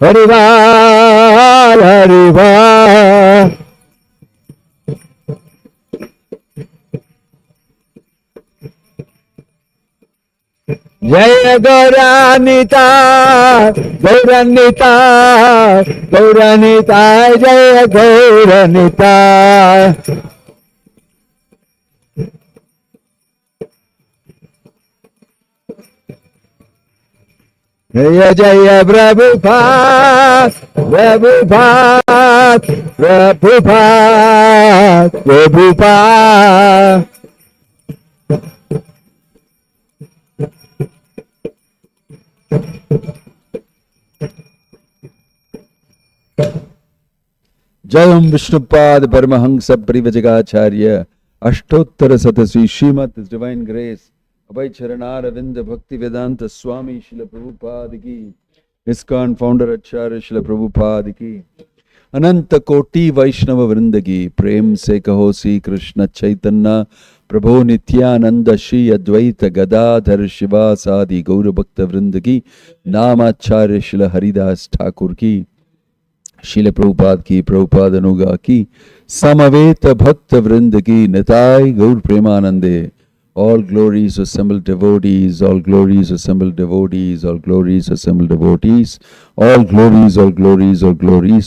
हरिवाल हरिवाल। जय गौरानिता गौरानिता गौरानिता जय गौरानिता। जय जय प्रभुपाद प्रभुपाद प्रभुपाद प्रभुपाद। जय ओम विष्णुपाद परमहंस परिव्रजकाचार्य अष्टोत्तर शतश्री श्रीमद डिवाइन ग्रेस अभय चरणारविंद भक्ति वेदांत स्वामी शिल प्रभुपाद की, इस्कॉन फाउंडर आचार्य शिल प्रभुपाद की, अनंत कोटि वैष्णव वृंद की प्रेम से कहो श्री कृष्ण चैतन्य प्रभु नित्यानंद श्री अद्वैत गदाधर शिवासादि गौर भक्त वृंद की, नामाचार्य शिल हरिदास ठाकुर की, शिल प्रभुपाद की, प्रभुपाद अनुगा की, समवेत भक्त वृंद की, निताय गौर प्रेमानंदे। All glories assembled devotees, all glories assembled devotees, all glories assembled devotees, all glories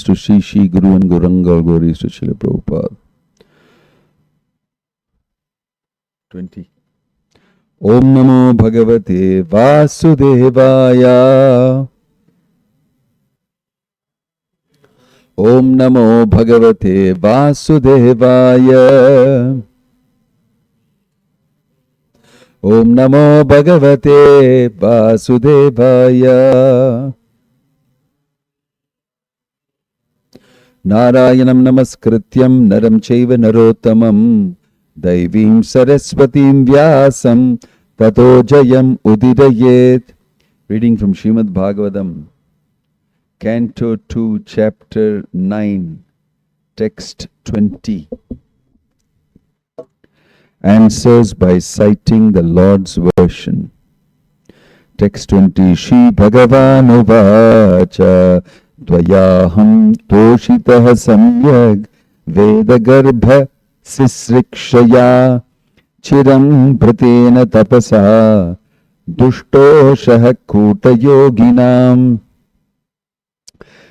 to Shri Shri Guru and Gauranga, all glories to Srila Prabhupada. 20. Om Namo Bhagavate Vasudevaya. Om Namo Bhagavate Vasudevaya. Om Namo Bhagavate Vasudevaya. Narayanam Namaskrityam Naram Chaiva Narottamam Daivim Saraswatim Vyasam Tato Jayam Udirayet. Reading from Srimad Bhagavatam, Canto 2, Chapter 9, Text 20. Answers by citing the Lord's version. Text 20. Shri Bhagavan Uvacha Dvayaham Toshitah Samyag Vedagarbha Sisrikshaya Chiram Pratena Tapasa Dushtoshah Kuta Yoginam.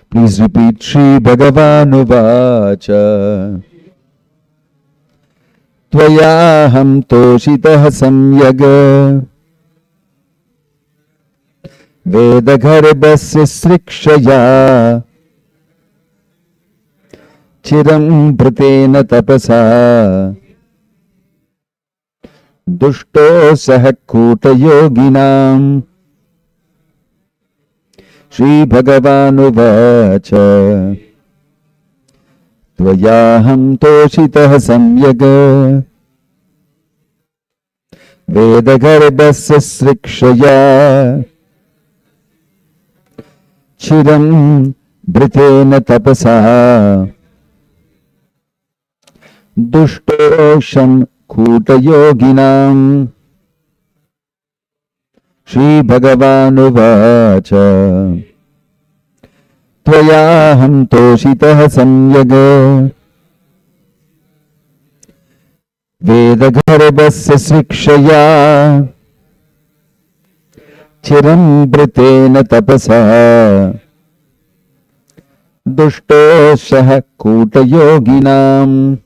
Please repeat. Shri Bhagavan Uvacha Tvayaham toshitah samyag Vedagarbhasya srikshaya Chiram pratena tapasa Dushto sahakuta yoginam. Shri Bhagavan Uvacha Tvayaham toshitah samyaga Vedagarbhasya srikshaya Chiram britena tapasa Dushtosham kuta yoginam. Shri Bhagavan Uvacha Tvayaham toshitah samyaga Vedagarbhasya srikshaya Chiram britena tapasa Dushtoshah kuta yoginam.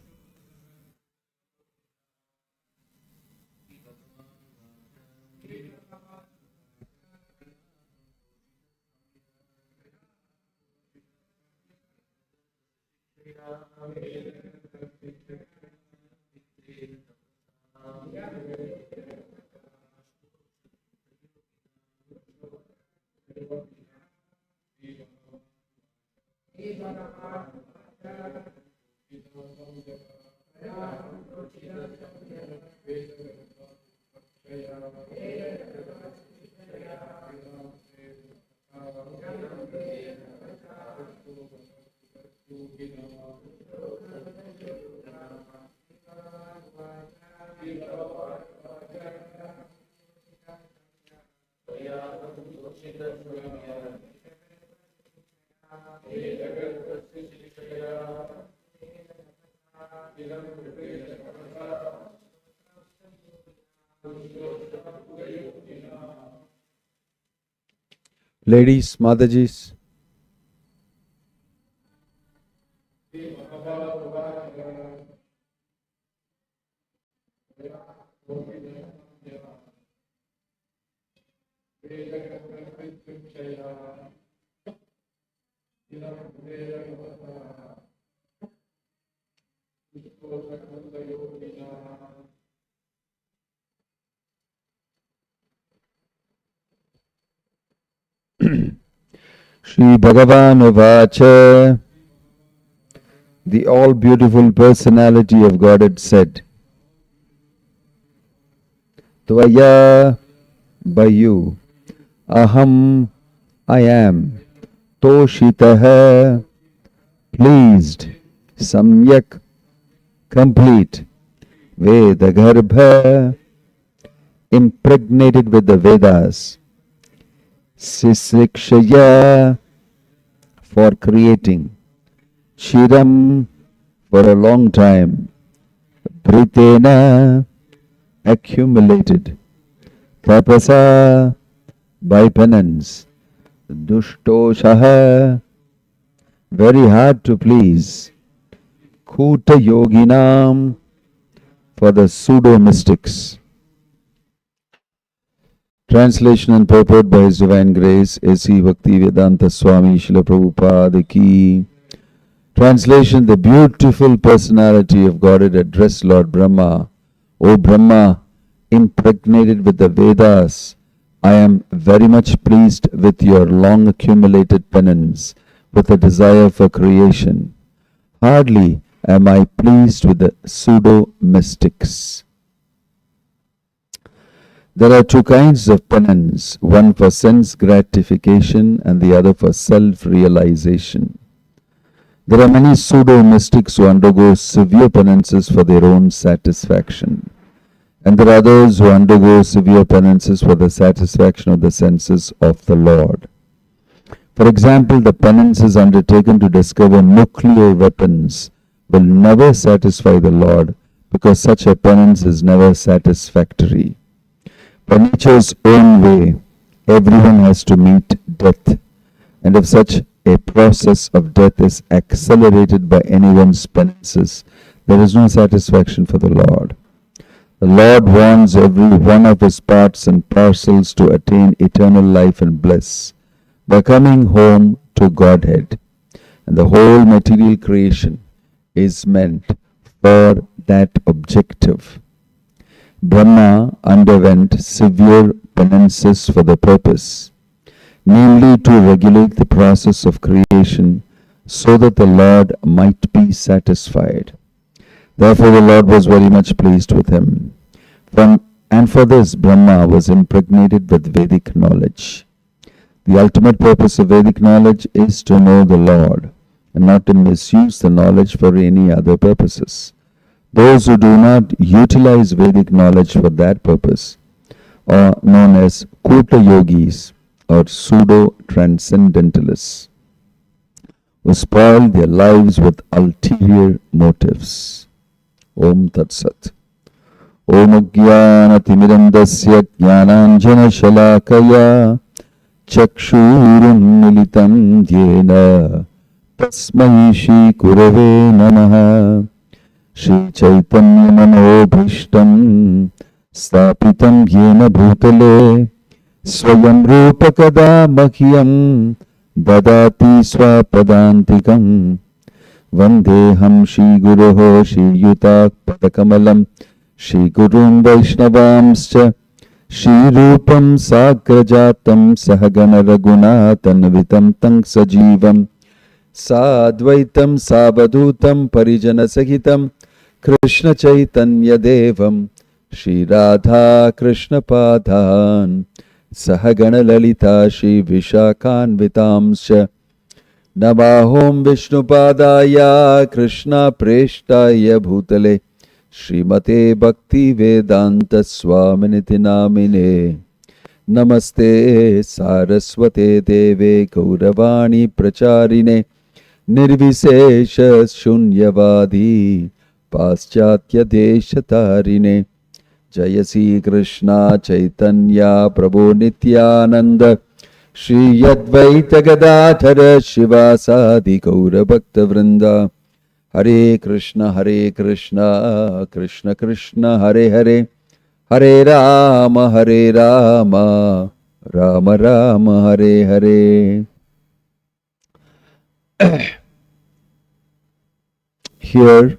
Ladies, Matajis. Shri Bhagavan Uvacha, the all-beautiful personality of Godhead said, Tvaya, by you, Aham, I am, Toshitaha, pleased, Samyak, complete, Vedagarbha, impregnated with the Vedas, Sisrikshaya, for creating, Chiram, for a long time, Britena, accumulated, Tapasa, by penance, Dushtoshaha, very hard to please, Kuta Yoginam, for the pseudo-mystics. Translation and purport by His Divine Grace, A.C. Bhaktivedanta Swami Srila Prabhupada Ki. Translation: the beautiful personality of Godhead addressed Lord Brahma. O Brahma, impregnated with the Vedas, I am very much pleased with your long accumulated penance, with a desire for creation. Hardly am I pleased with the pseudo-mystics. There are two kinds of penance, one for sense gratification and the other for self-realization. There are many pseudo-mystics who undergo severe penances for their own satisfaction, and there are others who undergo severe penances for the satisfaction of the senses of the Lord. For example, the penances undertaken to discover nuclear weapons will never satisfy the Lord, because such a penance is never satisfactory. By nature's own way, everyone has to meet death, and if such a process of death is accelerated by anyone's penances, there is no satisfaction for the Lord. The Lord wants every one of His parts and parcels to attain eternal life and bliss by coming home to Godhead, and the whole material creation is meant for that objective. Brahma underwent severe penances for the purpose, namely to regulate the process of creation so that the Lord might be satisfied. Therefore the Lord was very much pleased with him. And for this Brahma was impregnated with Vedic knowledge. The ultimate purpose of Vedic knowledge is to know the Lord and not to misuse the knowledge for any other purposes. Those who do not utilize Vedic knowledge for that purpose are known as Kuta Yogis or pseudo-transcendentalists, who spoil their lives with ulterior motives. Om Tat Sat. Om Jnana Timirandasya Jnananjana Shalakaya Chakshurun Militam Yena Tasmai Shri Gurave Namaha. Shri Chaitanya Manobhishtam Stapitam Yena Bhutale Swayam Rupa Kada Mahyam Dadati Swapadantikam Vandeham Shri Guruho Shri Yutak Padakamalam Shri Gurum Vaishnavamscha Shri Rupam Sagrajatam Sahagana Raghunatan Vitam Tang Sajivam Sadvaitam Savadhutam Parijana Sahitam Krishna Chaitanya Devam Shri Radha Krishna Padhan Sahagana Lalita Shri Vishakhan Vitamscha Namahom Vishnu Padaya Krishna Preshtaya Bhutale Srimate Bhakti Vedanta Swaminiti Namine Namaste Saraswate Deve Gauravani Pracharine Nirvishesha Shunyavadi Paschatya Deshatarine Jayasi Krishna Chaitanya Prabhu Nityananda Shri Advaita Gadadhara Shivasadi Gaura Bhakta Vrinda Hare Krishna Krishna Krishna Hare Hare Hare Rama Rama Rama Hare Hare. Here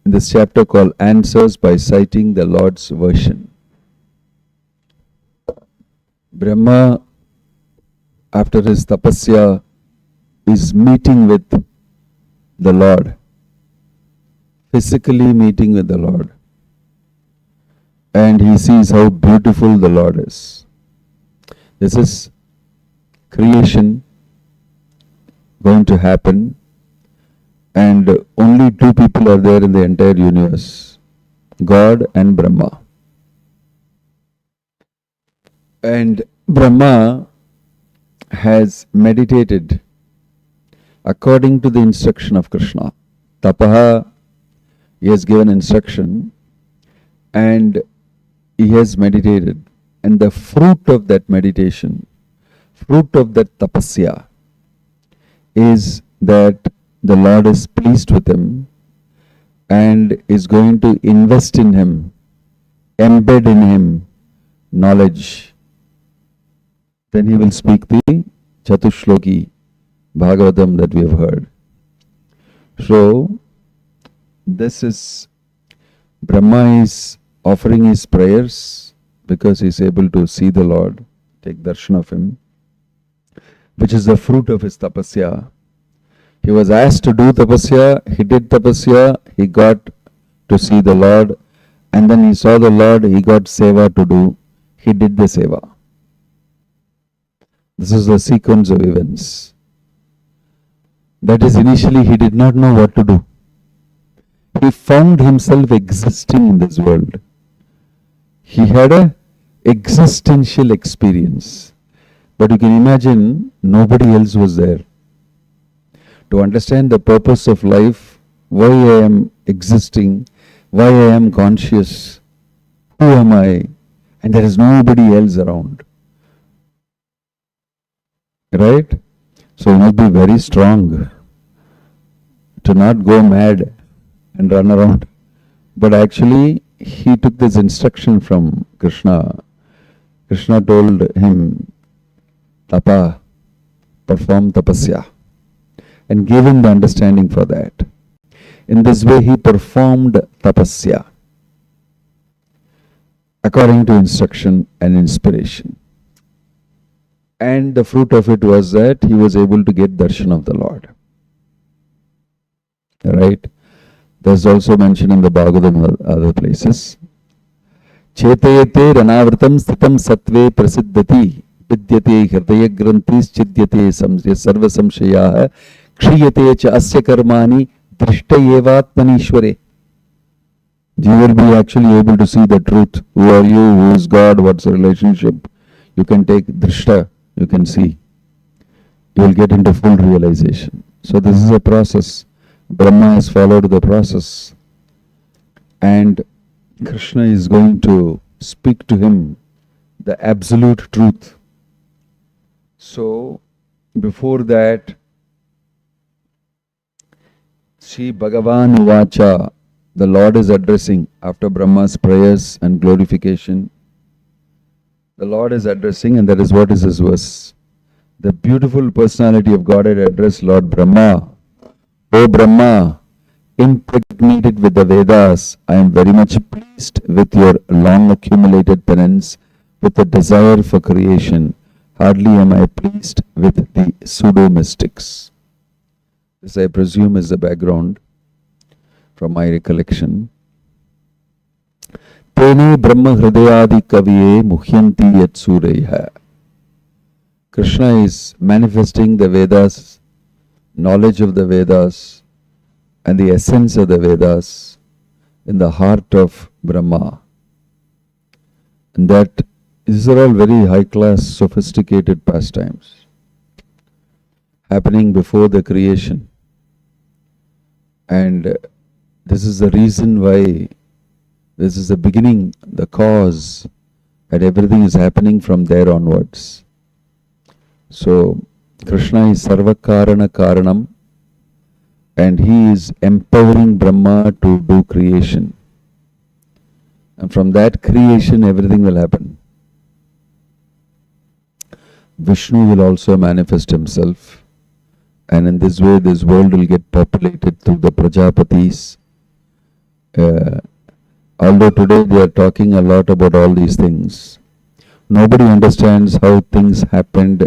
in this chapter called Answers by Citing the Lord's Version, Brahma, after his tapasya, is meeting with the Lord, physically meeting with the Lord, and he sees how beautiful the Lord is. This is creation going to happen, and only two people are there in the entire universe, God and Brahma. And Brahma has meditated according to the instruction of Krishna. Tapaha, he has given instruction and he has meditated. And the fruit of that meditation, fruit of that tapasya, is that the Lord is pleased with him and is going to invest in him, embed in him knowledge. Then he will speak the Chatushloki Bhagavatam that we have heard. So, this is Brahma is offering his prayers because he is able to see the Lord, take darshan of him, which is the fruit of his tapasya. He was asked to do tapasya, he did tapasya, he got to see the Lord, and then he saw the Lord, he got seva to do, he did the seva. This is the sequence of events. That is, initially he did not know what to do. He found himself existing in this world. He had an existential experience. But you can imagine nobody else was there. To understand the purpose of life, why I am existing, why I am conscious, who am I, and there is nobody else around. Right? So you must be very strong to not go mad and run around. But actually, he took this instruction from Krishna. Krishna told him, Tapa, perform tapasya, and gave him the understanding for that. In this way, he performed tapasya according to instruction and inspiration. And the fruit of it was that he was able to get darshan of the Lord. Right? That's also mentioned in the Bhagavatam and other places. Chetayate ranavritam sthitam sattve prasiddhati vidyate hridaya granthis chidyate sarva samshayaha kshiyate cha asya karmani drishtayevatmanishware. You will be actually able to see the truth. Who are you? Who is God? What's the relationship? You can take drishta. You can see. You will get into full realization. So this is a process. Brahma has followed the process. And Krishna is going to speak to him the absolute truth. So, before that, Sri Bhagavan Uvacha, the Lord is addressing after Brahma's prayers and glorification. The Lord is addressing, and that is what is his verse. The beautiful personality of Godhead addressed Lord Brahma. O Brahma, impregnated with the Vedas, I am very much pleased with your long accumulated penance, with the desire for creation. Hardly am I pleased with the pseudo-mystics. This, I presume, is the background from my recollection. Tene Brahma Hridayadi Kaviye Muhyanti Yat Sureyha. Krishna is manifesting the Vedas, knowledge of the Vedas, and the essence of the Vedas in the heart of Brahma. And that These are all very high class, sophisticated pastimes happening before the creation. And this is the reason why, this is the beginning, the cause, and everything is happening from there onwards. So, Krishna is Sarvakarana Karanam, and he is empowering Brahma to do creation. And from that creation, everything will happen. Vishnu will also manifest himself, and in this way this world will get populated through the Prajapatis. Although today they are talking a lot about all these things, nobody understands how things happened,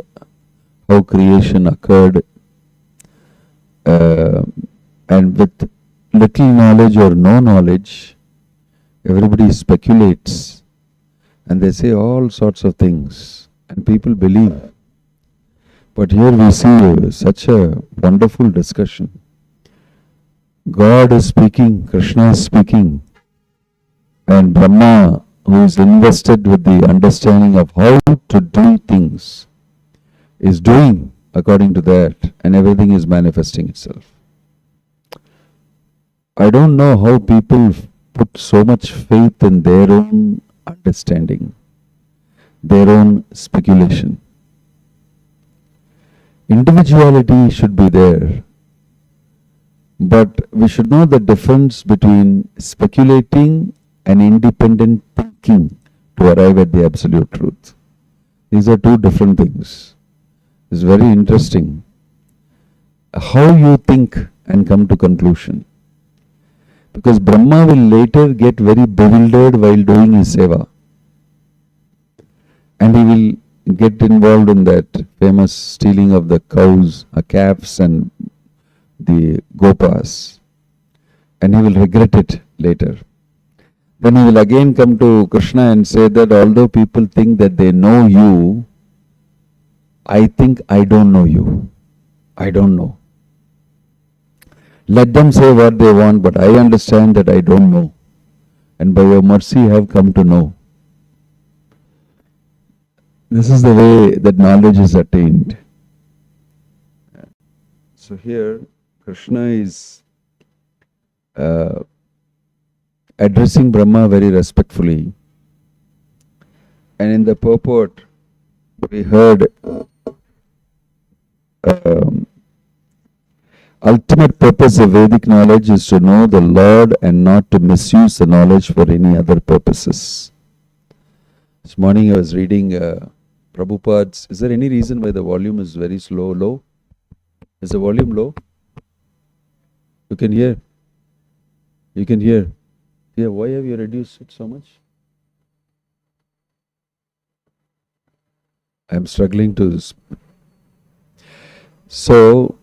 how creation occurred, and with little knowledge or no knowledge, everybody speculates and they say all sorts of things and people believe. But here we see such a wonderful discussion. God is speaking, Krishna is speaking, and Brahma, who is invested with the understanding of how to do things, is doing according to that, and everything is manifesting itself. I don't know how people put so much faith in their own understanding, their own speculation. Individuality should be there, but we should know the difference between speculating and independent thinking to arrive at the absolute truth. These are two different things. It's very interesting how you think and come to conclusion. Because Brahma will later get very bewildered while doing his seva. And he will get involved in that famous stealing of the cows, calves and the gopas. And he will regret it later. Then he will again come to Krishna and say that although people think that they know you, I think I don't know you. I don't know. Let them say what they want, but I understand that I don't know. And by your mercy I have come to know. This is the way that knowledge is attained. So here Krishna is addressing Brahma very respectfully. And in the purport, we heard ultimate purpose of Vedic knowledge is to know the Lord and not to misuse the knowledge for any other purposes. This morning I was reading Prabhupada's. Is there any reason why the volume is very low? Is the volume low? You can hear? You can hear? Yeah, why have you reduced it so much? I am struggling to... So,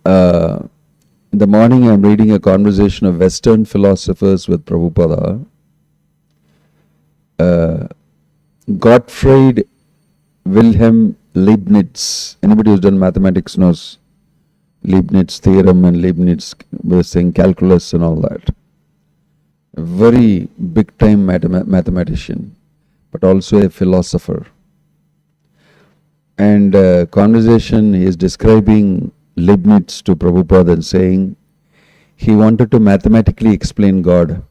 in the morning I am reading a conversation of Western philosophers with Prabhupada. Gottfried Wilhelm Leibniz, anybody who's done mathematics knows Leibniz theorem and Leibniz was saying calculus and all that. A very big time mathematician, but also a philosopher. And conversation, he is describing Leibniz to Prabhupada and saying he wanted to mathematically explain God.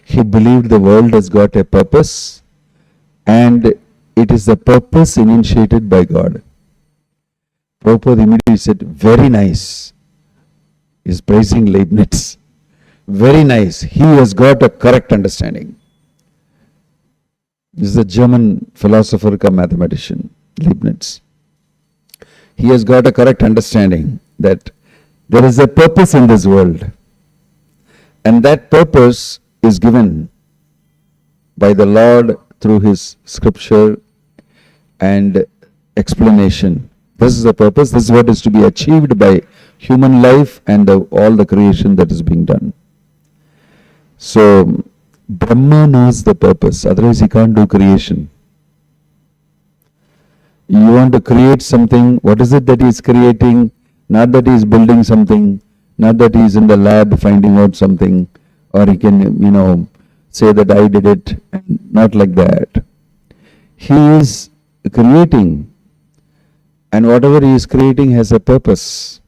He believed the world has got a purpose and it is the purpose initiated by God. Prabhupada immediately said, very nice. He's praising Leibniz. Very nice. He has got a correct understanding. This is a German philosopher cum mathematician, Leibniz. He has got a correct understanding that there is a purpose in this world. And that purpose is given by the Lord through his scripture and explanation. This is the purpose. This is what is to be achieved by human life and all the creation that is being done. So, Brahma knows the purpose, otherwise he can't do creation. You want to create something, what is it that he is creating? Not that he is building something, not that he is in the lab finding out something, or he can, say that I did it, not like that. He is creating, and whatever he is creating has a purpose.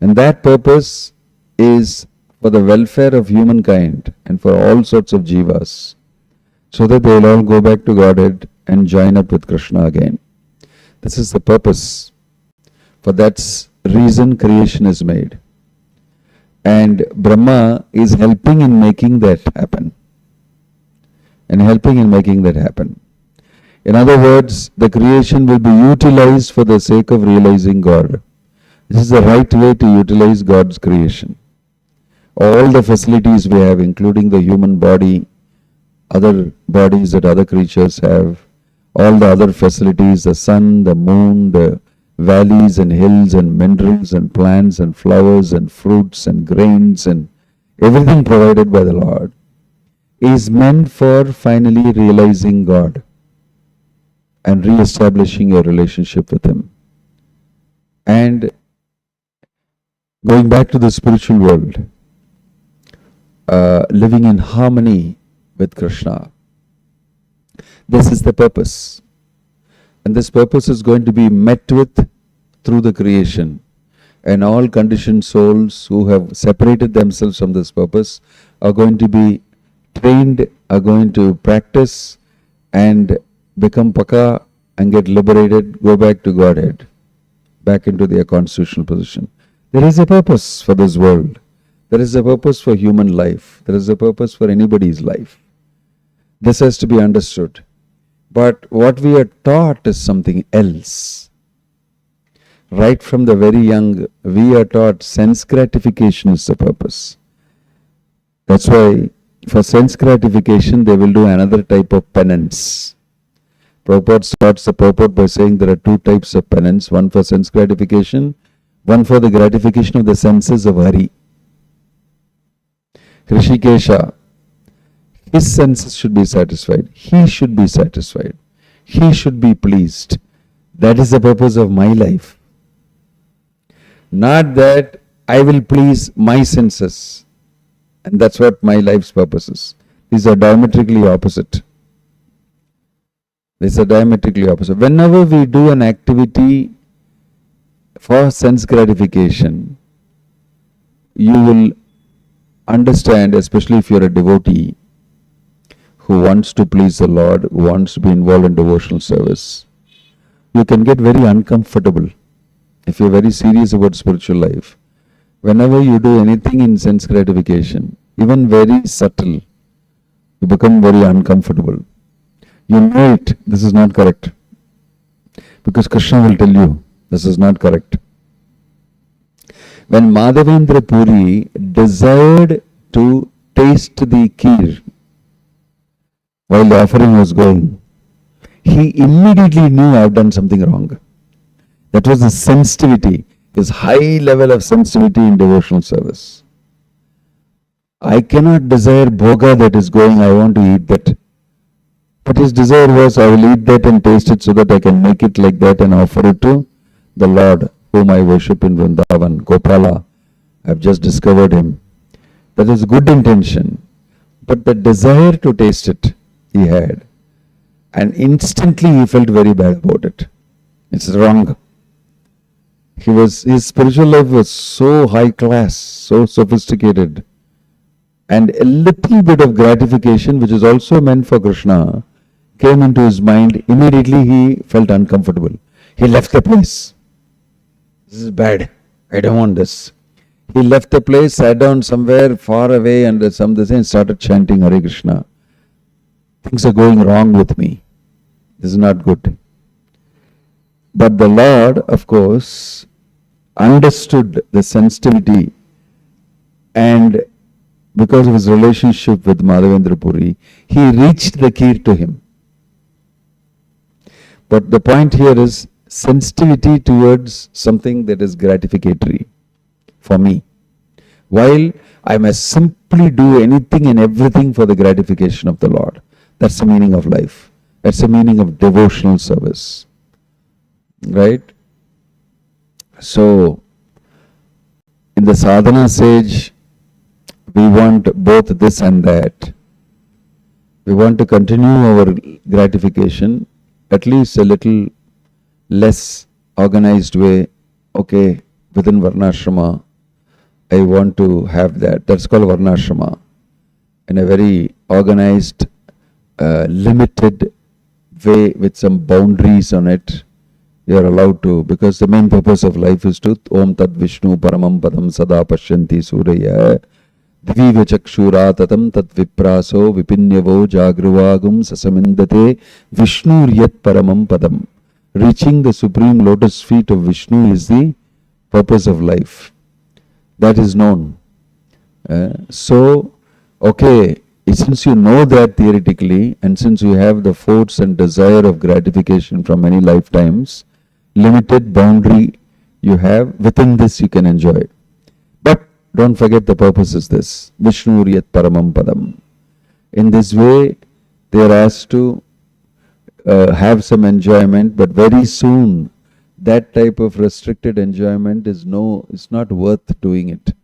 And that purpose is for the welfare of humankind and for all sorts of jivas, so that they will all go back to Godhead and join up with Krishna again. This is the purpose. For that reason creation is made. And Brahma is helping in making that happen. In other words, the creation will be utilized for the sake of realizing God. This is the right way to utilize God's creation. All the facilities we have, including the human body, other bodies that other creatures have, all the other facilities, the sun, the moon, the valleys and hills and minerals and plants and flowers and fruits and grains and everything provided by the Lord, is meant for finally realizing God and re-establishing your relationship with Him. And going back to the spiritual world, living in harmony with Krishna. This is the purpose. And this purpose is going to be met with through the creation. And all conditioned souls who have separated themselves from this purpose are going to be trained, are going to practice and become paka and get liberated, go back to Godhead, back into their constitutional position. There is a purpose for this world. There is a purpose for human life. There is a purpose for anybody's life. This has to be understood. But what we are taught is something else. Right from the very young, we are taught sense gratification is the purpose. That's why for sense gratification, they will do another type of penance. Prabhupada starts the purport by saying there are two types of penance, one for sense gratification, one for the gratification of the senses of Hari. Hrishikesha, his senses should be satisfied. He should be satisfied. He should be pleased. That is the purpose of my life. Not that I will please my senses. And that's what my life's purpose is. These are diametrically opposite. Whenever we do an activity for sense gratification, you will understand, especially if you're a devotee who wants to please the Lord, who wants to be involved in devotional service, you can get very uncomfortable if you're very serious about spiritual life. Whenever you do anything in sense gratification, even very subtle, you become very uncomfortable. You know it, this is not correct. Because Krishna will tell you, this is not correct. When Madhavendra Puri desired to taste the kheer while the offering was going, he immediately knew I have done something wrong. That was the sensitivity, his high level of sensitivity in devotional service. I cannot desire bhoga that is going, I want to eat that. But his desire was, I will eat that and taste it so that I can make it like that and offer it to the Lord whom I worship in Vrindavan, Gopala. I have just discovered him. That is good intention. But the desire to taste it, he had. And instantly he felt very bad about it. It's wrong. His spiritual life was so high class, so sophisticated. And a little bit of gratification, which is also meant for Krishna, came into his mind. Immediately he felt uncomfortable. He left the place. This is bad. I don't want this. He left the place, sat down somewhere far away and started chanting Hare Krishna. Things are going wrong with me. This is not good. But the Lord, of course, understood the sensitivity, and because of his relationship with Madhavendra Puri, he reached the kheer to him. But the point here is sensitivity towards something that is gratificatory for me. While I must simply do anything and everything for the gratification of the Lord. That's the meaning of life. That's the meaning of devotional service. Right? So, in the sadhana stage, we want both this and that. we want to continue our gratification, at least a little less organized way. Okay, within Varnashrama, I want to have that. That's called Varnashrama. In a very organized, limited way with some boundaries on it, you are allowed to, because the main purpose of life is to Om Tad Vishnu Paramam Padam Sada Pashyanti Suraya Diviva Chakshura Tatam Tat Vipraso Vipinyavo Jagruvagum Sasamindate Vishnu Yat Paramam Padam. Reaching the supreme lotus feet of Vishnu is the purpose of life. That is known. So, okay, since you know that theoretically, and since you have the force and desire of gratification from many lifetimes, limited boundary you have, within this you can enjoy. But don't forget the purpose is this. Vishnu Riyat Paramam Padam. In this way, they are asked to have some enjoyment, but very soon that type of restricted enjoyment is not worth doing it.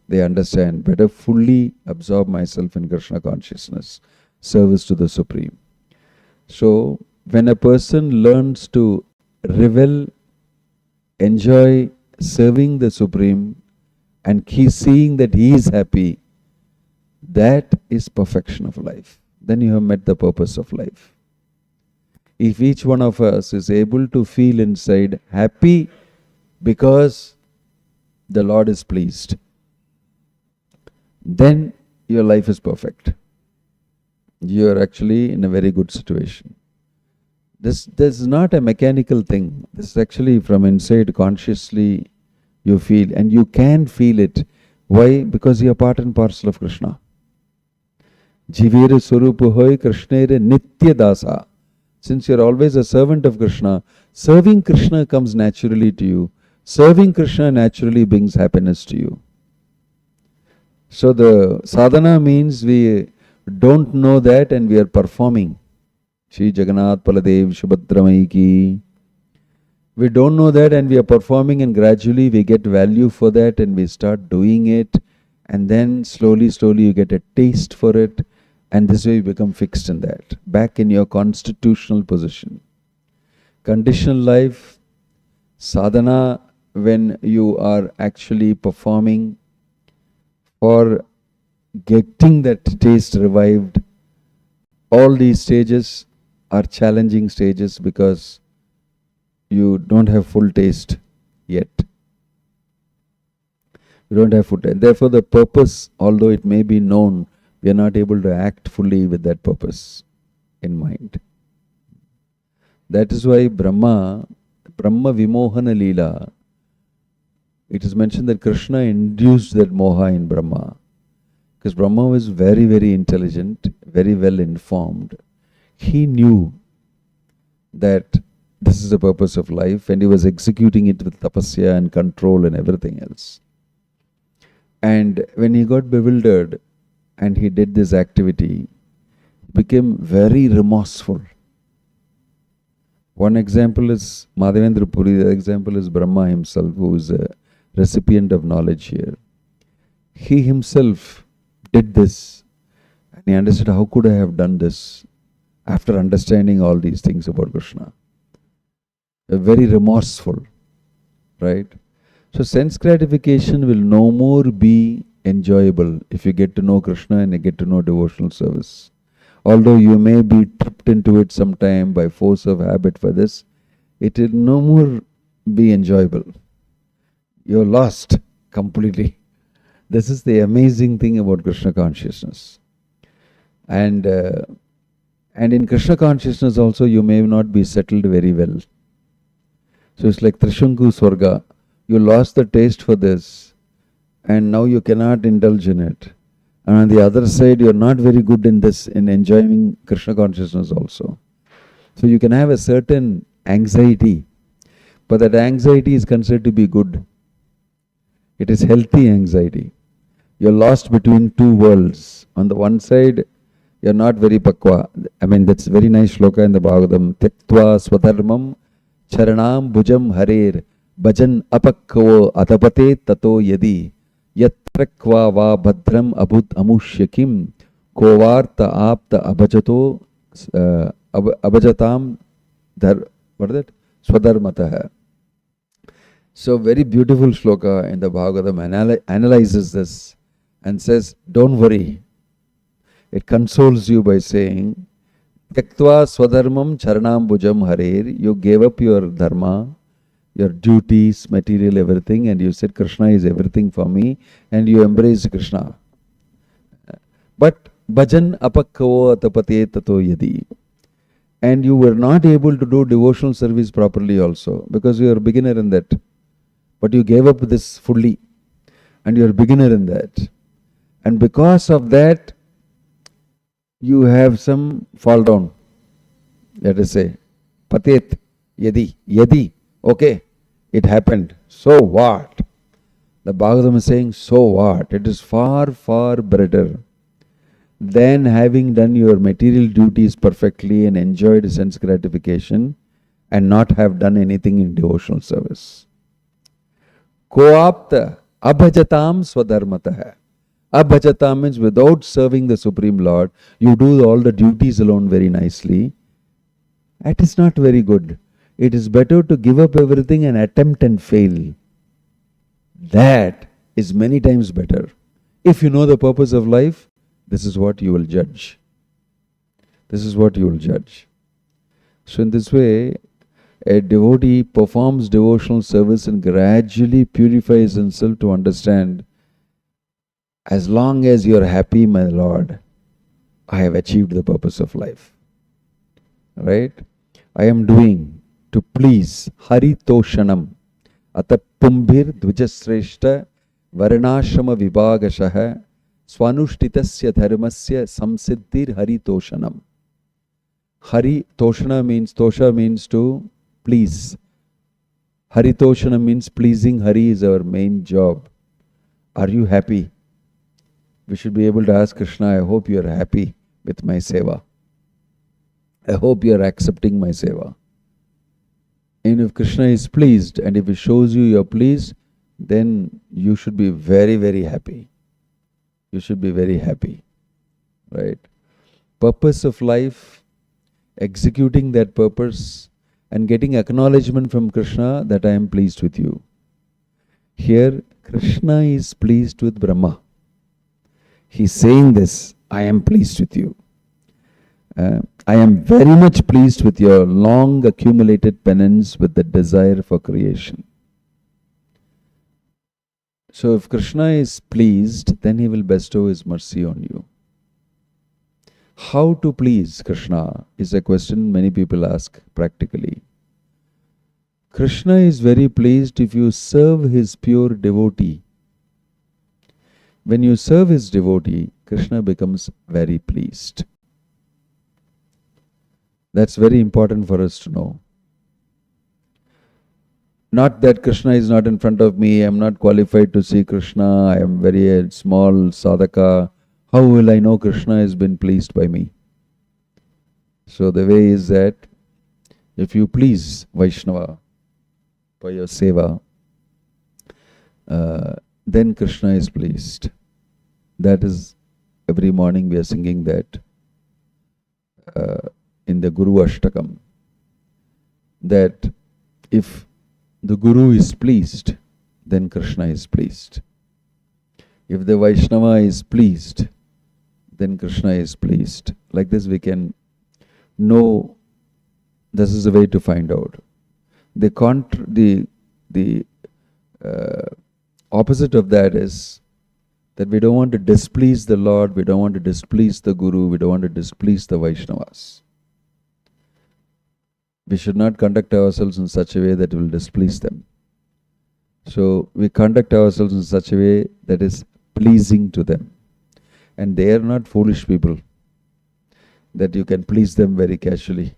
They understand, better fully absorb myself in Krishna consciousness, service to the Supreme. So, when a person learns to revel, enjoy serving the Supreme, and keep seeing that he is happy, that is perfection of life. Then you have met the purpose of life. If each one of us is able to feel inside happy because the Lord is pleased, then your life is perfect. You are actually in a very good situation. This is not a mechanical thing. This is actually from inside consciously you feel, and you can feel it. Why? Because you are part and parcel of Krishna. Jivere Swarupa hoy Krishnere Nitya Dasa. Since you are always a servant of Krishna, serving Krishna comes naturally to you. Serving Krishna naturally brings happiness to you. So the sadhana means we don't know that and we are performing. Shri Jagannath Paladev Subhadramai ki. We don't know that and we are performing, and gradually we get value for that and we start doing it, and then slowly you get a taste for it, and this way you become fixed in that, back in your constitutional position. Conditional life, sadhana, when you are actually performing for getting that taste revived, all these stages are challenging stages because you don't have full taste yet. You don't have full taste. Therefore, the purpose, although it may be known, we are not able to act fully with that purpose in mind. That is why Brahma Vimohana Leela, it is mentioned that Krishna induced that moha in Brahma. Because Brahma was very, very intelligent, very well informed. He knew that this is the purpose of life, and he was executing it with tapasya and control and everything else. And when he got bewildered and he did this activity, he became very remorseful. One example is Madhavendra Puri, the other example is Brahma himself, who is a recipient of knowledge here. He himself did this, and he understood, how could I have done this after understanding all these things about Krishna? Very remorseful, right? So sense gratification will no more be enjoyable if you get to know Krishna and you get to know devotional service. Although you may be tripped into it sometime by force of habit for this, it will no more be enjoyable. You're lost completely. This is the amazing thing about Krishna consciousness. And in Krishna consciousness also you may not be settled very well. So it's like Trishunku Swarga. You lost the taste for this and now you cannot indulge in it. And on the other side, you're not very good in this, in enjoying Krishna consciousness also. So you can have a certain anxiety, but that anxiety is considered to be good. It is healthy anxiety. You're lost between two worlds. On the one side, you're not very pakwa. I mean, that's a very nice shloka in the Bhagavatam. Tyaktva swadharmam charanam bhujam harer bhajan apakko atapate tato yadi yatrakva va bhadram abhut amushyakim Kovarta apta abhajato abhajatam what is that? Swadharmataha. So very beautiful shloka in the Bhagavatam analyzes this and says, don't worry. It consoles you by saying, Tyaktva swadharmam charanambujam harer. You gave up your dharma, your duties, material, everything, and you said Krishna is everything for me, and you embrace Krishna. But bhajan apakkavo atapate tato yadi. And you were not able to do devotional service properly also, because you are a beginner in that. But you gave up this fully, and you are a beginner in that. And because of that, you have some fall down. Let us say, patet, yadi, okay, it happened. So what? The Bhagavatam is saying, so what? It is far, far better than having done your material duties perfectly and enjoyed sense gratification and not have done anything in devotional service. Koapta abhajatam swadharmataha. Abhajatam means without serving the Supreme Lord, you do all the duties alone very nicely. That is not very good. It is better to give up everything and attempt and fail. That is many times better. If you know the purpose of life, this is what you will judge. This is what you will judge. So in this way, a devotee performs devotional service and gradually purifies himself to understand, as long as you are happy, my Lord, I have achieved the purpose of life. Right? I am doing to please Hari Toshanam Atapumbhir Dvijasreshta Varnashrama Vibhagashaha Swanushtitasya Dharmasya Samsiddhir Hari Toshanam. Hari Toshana means, Tosha means to please. Hari Toshana means pleasing Hari is our main job. Are you happy? We should be able to ask Krishna, I hope you are happy with my seva. I hope you are accepting my seva. And if Krishna is pleased, and if he shows you are pleased, then you should be very, very happy. You should be very happy. Right? Purpose of life, executing that purpose, and getting acknowledgement from Krishna that I am pleased with you. Here, Krishna is pleased with Brahma. He's saying this, I am pleased with you. I am very much pleased with your long accumulated penance with the desire for creation. So if Krishna is pleased, then he will bestow his mercy on you. How to please Krishna is a question many people ask practically. Krishna is very pleased if you serve his pure devotee. When you serve his devotee, Krishna becomes very pleased. That's very important for us to know. Not that Krishna is not in front of me, I am not qualified to see Krishna, I am very small sadhaka. How will I know Krishna has been pleased by me? So the way is that if you please Vaishnava for your seva, then Krishna is pleased. That is, every morning we are singing that in the Guru Ashtakam, that if the Guru is pleased, then Krishna is pleased. If the Vaishnava is pleased, then Krishna is pleased. Like this we can know, this is a way to find out. The opposite of that is that we don't want to displease the Lord, we don't want to displease the Guru, we don't want to displease the Vaishnavas. We should not conduct ourselves in such a way that will displease them. So we conduct ourselves in such a way that is pleasing to them. And they are not foolish people that you can please them very casually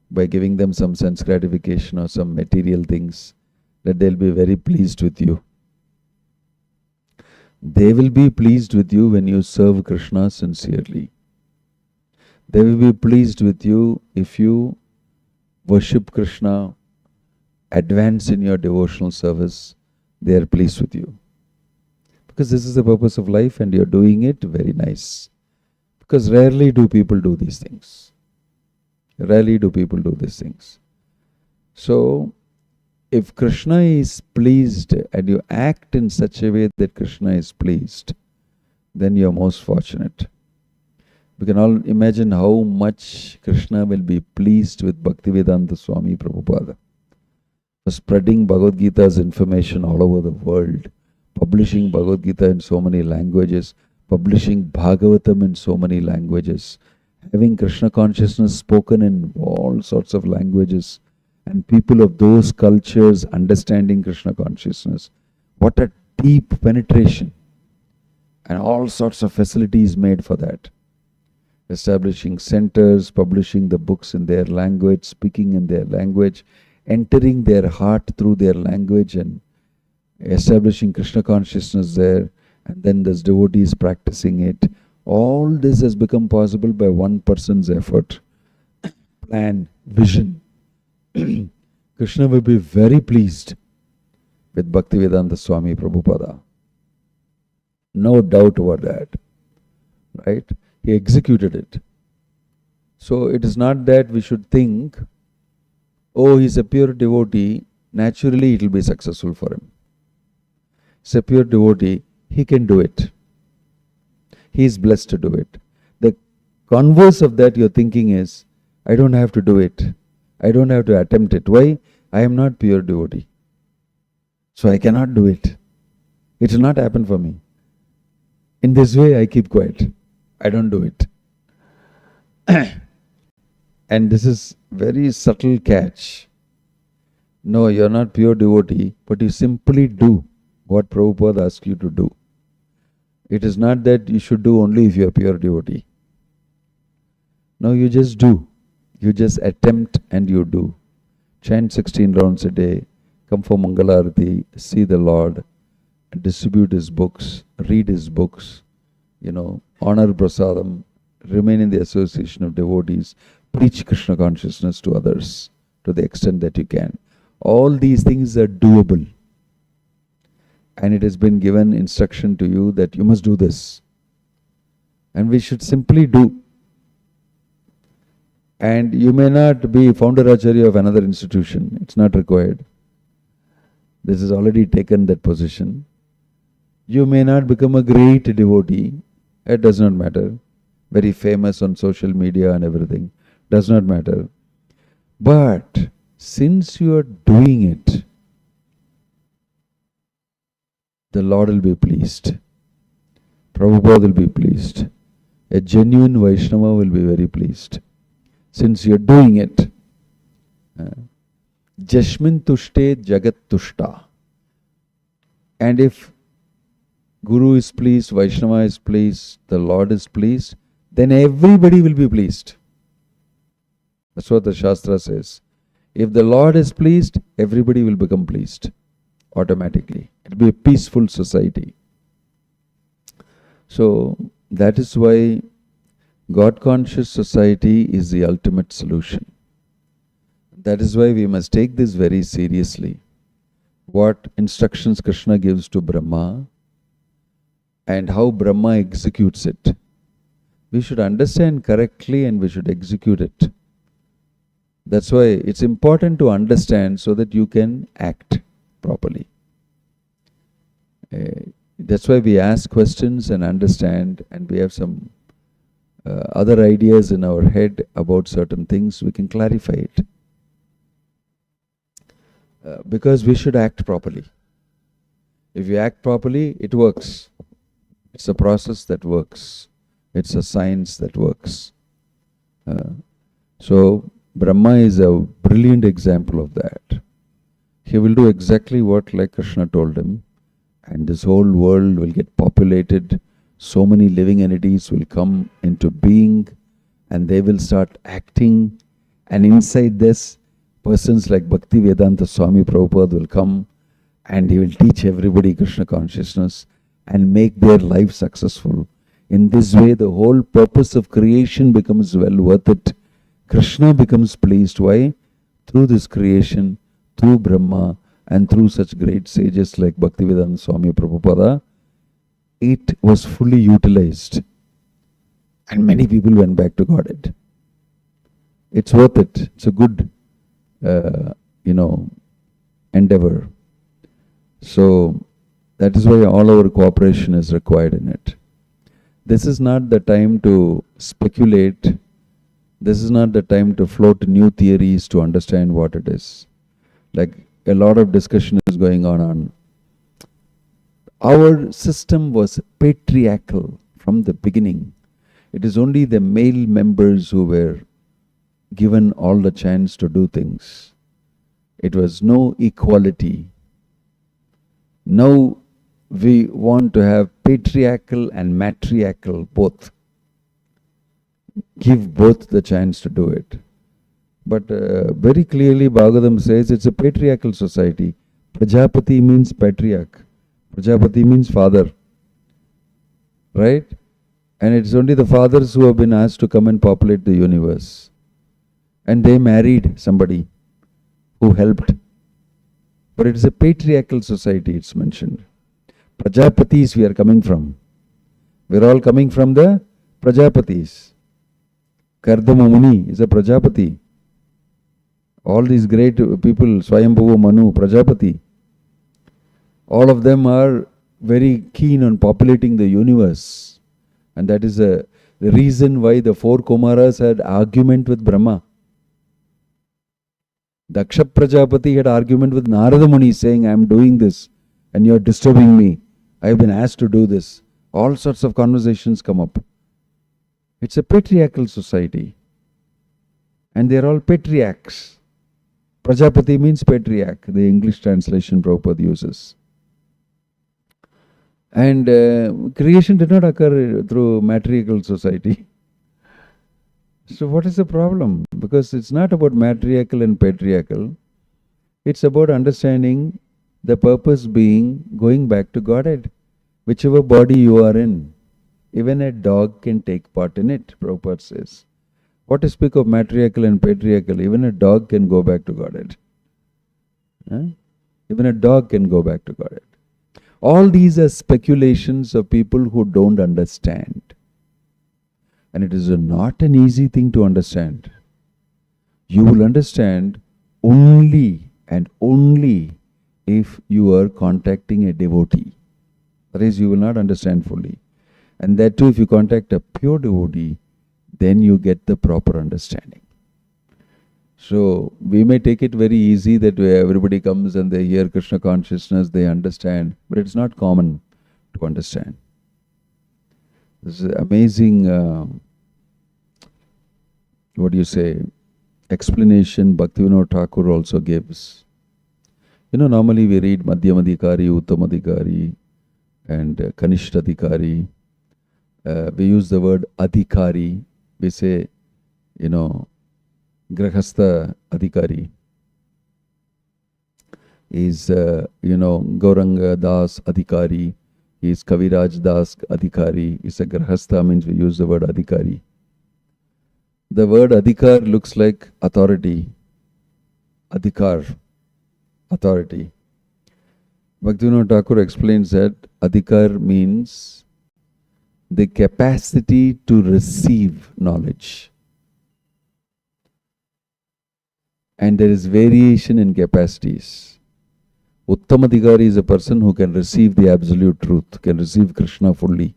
by giving them some sense gratification or some material things, that they'll be very pleased with you. They will be pleased with you when you serve Krishna sincerely. They will be pleased with you if you worship Krishna, advance in your devotional service. They are pleased with you. Because this is the purpose of life and you are doing it very nice. Because rarely do people do these things. Rarely do people do these things. So, if Krishna is pleased and you act in such a way that Krishna is pleased, then you are most fortunate. We can all imagine how much Krishna will be pleased with Bhaktivedanta Swami Prabhupada for spreading Bhagavad Gita's information all over the world, publishing Bhagavad Gita in so many languages, publishing Bhagavatam in so many languages, having Krishna consciousness spoken in all sorts of languages, and people of those cultures understanding Krishna consciousness. What a deep penetration, and all sorts of facilities made for that. Establishing centers, publishing the books in their language, speaking in their language, entering their heart through their language, and establishing Krishna consciousness there, and then there's devotees practicing it. All this has become possible by one person's effort, plan, vision. Krishna will be very pleased with Bhaktivedanta Swami Prabhupada. No doubt about that. Right? He executed it. So it is not that we should think, oh, he's a pure devotee, naturally it will be successful for him. He's a pure devotee, he can do it. He is blessed to do it. The converse of that you're thinking is, I don't have to do it. I don't have to attempt it. Why? I am not pure devotee. So I cannot do it. It will not happen for me. In this way I keep quiet. I don't do it. And this is very subtle catch. No, you're not pure devotee, but you simply do what Prabhupada asks you to do. It is not that you should do only if you're pure devotee. No, you just do. You just attempt and you do. Chant 16 rounds a day, come for Mangalarati, see the Lord, distribute His books, read His books, honor prasadam, remain in the association of devotees, preach Krishna consciousness to others to the extent that you can. All these things are doable. And it has been given instruction to you that you must do this. And we should simply do. And you may not be founder acharya of another institution. It's not required. This has already taken that position. You may not become a great devotee. It does not matter. Very famous on social media and everything. Does not matter. But since you are doing it, the Lord will be pleased. Prabhupada will be pleased. A genuine Vaishnava will be very pleased. Since you are doing it, Jashmin tushte jagat tushta. And if Guru is pleased, Vaishnava is pleased, the Lord is pleased, then everybody will be pleased. That's what the Shastra says. If the Lord is pleased, everybody will become pleased automatically. It will be a peaceful society. So that is why God-conscious society is the ultimate solution. That is why we must take this very seriously. What instructions Krishna gives to Brahma and how Brahma executes it. We should understand correctly and we should execute it. That's why it's important to understand so that you can act properly. That's why we ask questions and understand, and we have some other ideas in our head about certain things, we can clarify it. Because we should act properly. If you act properly, it works. It's a process that works. It's a science that works. So Brahma is a brilliant example of that. He will do exactly what like Krishna told him, and this whole world will get populated. So many living entities will come into being and they will start acting, and inside this, persons like Bhaktivedanta Swami Prabhupada will come and he will teach everybody Krishna consciousness and make their life successful. In this way, the whole purpose of creation becomes well worth it. Krishna becomes pleased. Why? Through this creation, through Brahma, and through such great sages like Bhaktivedanta Swami Prabhupada, it was fully utilized. And many people went back to Godhead. It's worth it. It's a good, endeavor. So that is why all our cooperation is required in it. This is not the time to speculate. This is not the time to float new theories to understand what it is. Like a lot of discussion is going on. Our system was patriarchal from the beginning. It is only the male members who were given all the chance to do things. It was no equality. Now we want to have patriarchal and matriarchal both. Give both the chance to do it. But very clearly Bhagavatam says it's a patriarchal society. Prajapati means patriarch. Prajapati means father. Right? And it's only the fathers who have been asked to come and populate the universe. And they married somebody who helped. But it's a patriarchal society, it's mentioned. Prajapatis we are coming from. We're all coming from the Prajapatis. Kardama Muni is a Prajapati. All these great people, Swayambhuva Manu, Prajapati, all of them are very keen on populating the universe. And that is the reason why the four Kumaras had argument with Brahma. Daksha Prajapati had argument with Narada Muni saying, I am doing this and you are disturbing me. I have been asked to do this. All sorts of conversations come up. It's a patriarchal society. And they are all patriarchs. Prajapati means patriarch, the English translation Prabhupada uses. And creation did not occur through matriarchal society. So what is the problem? Because it's not about matriarchal and patriarchal. It's about understanding the purpose being going back to Godhead. Whichever body you are in, even a dog can take part in it, Prabhupada says. What to speak of matriarchal and patriarchal? Even a dog can go back to Godhead. Even a dog can go back to Godhead. All these are speculations of people who don't understand. And it is not an easy thing to understand. You will understand only and only if you are contacting a devotee. That is, you will not understand fully. And that too, if you contact a pure devotee, then you get the proper understanding. So we may take it very easy that everybody comes and they hear Krishna consciousness, they understand, but it's not common to understand. This is amazing, explanation Bhaktivinoda Thakur also gives. Normally we read Madhyamadhikari, Uttamadhikari and Kanishtadhikari. We use the word Adhikari. We say, Grahastha Adhikari is, Gauranga Das Adhikari. He is Kaviraj Das Adhikari. He's a Grahastha, means we use the word Adhikari. The word Adhikar looks like authority. Adhikar, authority. Bhaktivinoda Thakur explains that Adhikar means the capacity to receive knowledge. And there is variation in capacities. Uttamadhikari is a person who can receive the absolute truth, can receive Krishna fully.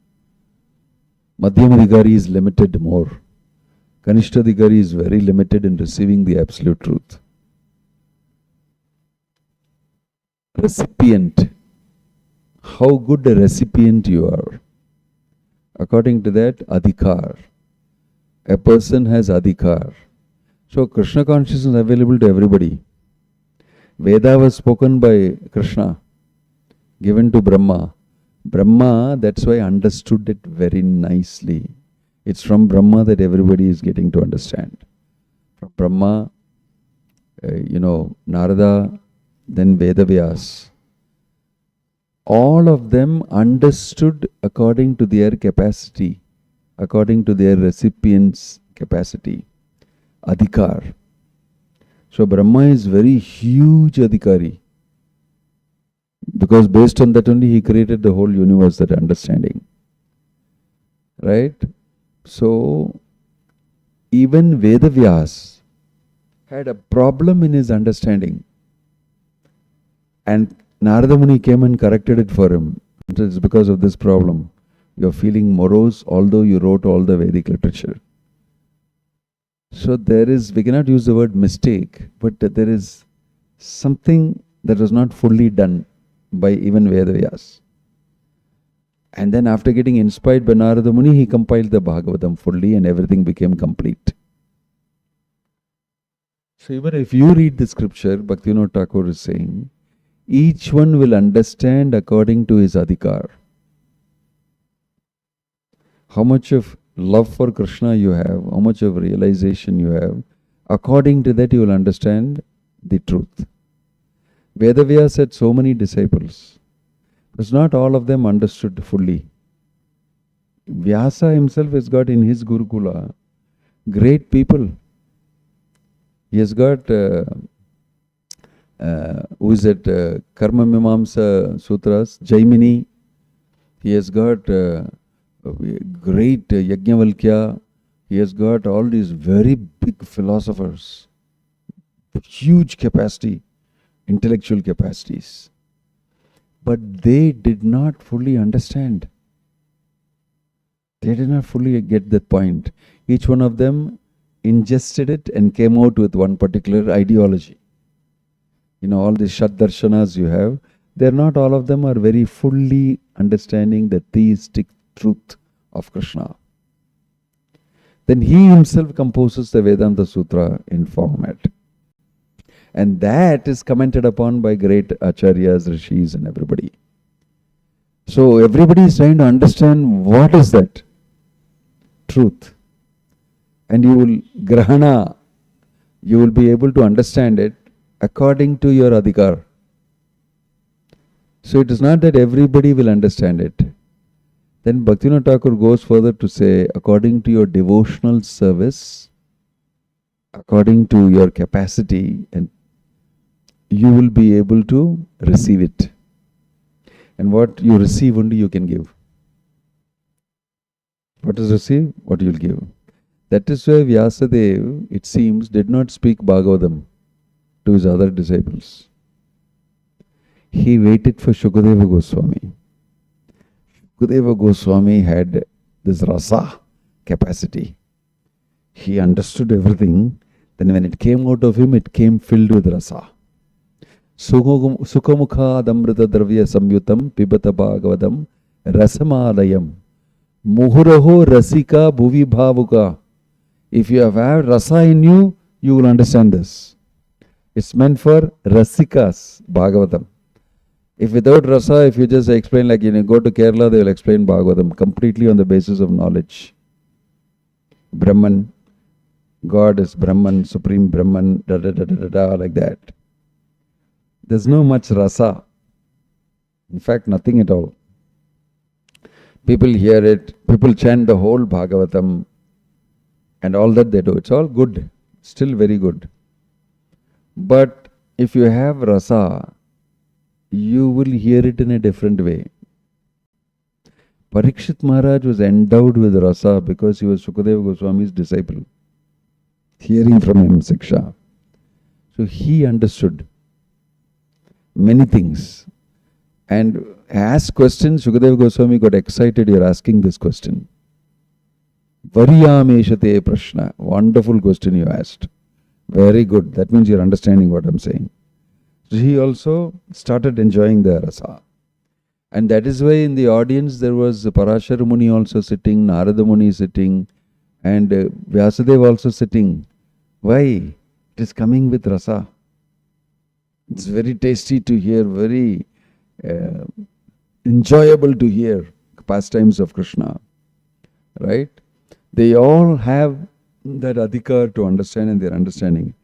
Madhyamadhikari is limited more. Kanishtadhikari is very limited in receiving the absolute truth. Recipient. How good a recipient you are. According to that, adhikar. A person has adhikar. So Krishna consciousness is available to everybody. Veda was spoken by Krishna, given to Brahma. Brahma, that's why understood it very nicely. It's from Brahma that everybody is getting to understand. From Brahma, Narada, then Vedavyas. All of them understood according to their capacity, according to their recipient's capacity. Adhikar. So Brahma is very huge adhikari. Because based on that only he created the whole universe, that understanding. Right? So, even Vedavyas had a problem in his understanding. And Narada Muni came and corrected it for him. It's because of this problem. You're feeling morose, although you wrote all the Vedic literature. So we cannot use the word mistake, but there is something that was not fully done by even Vedavyas. And then after getting inspired by Narada Muni, he compiled the Bhagavatam fully and everything became complete. So even if you read the scripture, Bhaktivinoda Thakur is saying, each one will understand according to his adhikar. How much of love for Krishna you have, how much of realization you have, according to that you will understand the truth. Vedavyas had so many disciples, but not all of them understood fully. Vyasa himself has got in his Gurukula great people. He has got, who is it, Karma Mimamsa Sutras, Jaimini. He has got great Yajnavalkya. He has got all these very big philosophers, huge capacity, intellectual capacities. But they did not fully understand. They did not fully get that point. Each one of them ingested it and came out with one particular ideology. All these Shat Darshanas you have, they're not all of them are very fully understanding the theistic truth of Krishna. Then he himself composes the Vedanta Sutra in format. And that is commented upon by great acharyas, rishis and everybody. So everybody is trying to understand what is that truth. And you will grahana, you will be able to understand it according to your adhikar. So it is not that everybody will understand it. Then Bhaktivinoda Thakur goes further to say, according to your devotional service, according to your capacity, and you will be able to receive it. And what you receive only you can give. What is received? What you will give. That is why Vyasadeva, it seems, did not speak Bhagavatam to his other disciples. He waited for Shukadeva Goswami. Shukadeva Goswami had this rasa capacity. He understood everything. Then when it came out of him, it came filled with rasa. Sukhamukha damrita dravya samyutam pibata bhagavatam rasamalayam muhuraho rasika bhuvi bhavuka. If you have had rasa in you, you will understand this. It's meant for rasikas, Bhagavatam. If without rasa, if you just explain like go to Kerala, they will explain Bhagavatam completely on the basis of knowledge. Brahman, God is Brahman, Supreme Brahman, like that. There's no much rasa. In fact, nothing at all. People hear it, people chant the whole Bhagavatam and all that they do. It's all good, still very good. But if you have rasa, you will hear it in a different way. Parikshit Maharaj was endowed with rasa because he was Shukadeva Goswami's disciple, hearing from him Siksha. So he understood many things and asked questions. Shukadeva Goswami got excited. You're asking this question. Varyameshate prashna. Wonderful question you asked. Very good. That means you're understanding what I'm saying. So he also started enjoying the rasa. And that is why in the audience there was Parashara Muni also sitting, Narada Muni sitting, and Vyasadeva also sitting. Why? It is coming with rasa. It's very tasty to hear, very enjoyable to hear pastimes of Krishna. Right? They all have that adhikar to understand and their understanding.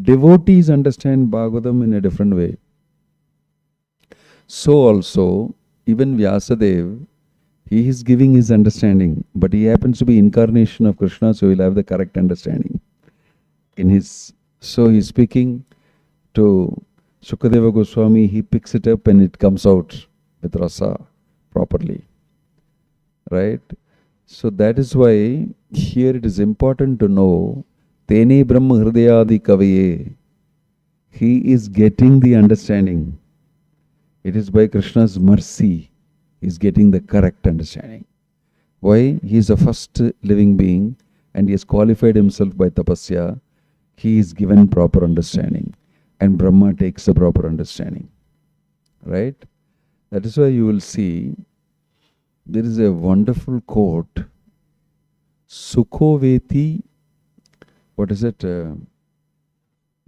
Devotees understand Bhagavatam in a different way. So also, even Vyasadeva, he is giving his understanding, but he happens to be incarnation of Krishna, so he'll have the correct understanding. So he's speaking to Shukadeva Goswami, he picks it up and it comes out with rasa properly. Right? So that is why Here it is important to know, Tene Brahma Hridayadi Kavaye. He is getting the understanding. It is by Krishna's mercy he is getting the correct understanding. Why? He is the first living being and he has qualified himself by tapasya. He is given proper understanding and Brahma takes the proper understanding. Right? That is why you will see there is a wonderful quote. Sukho veti, what is it?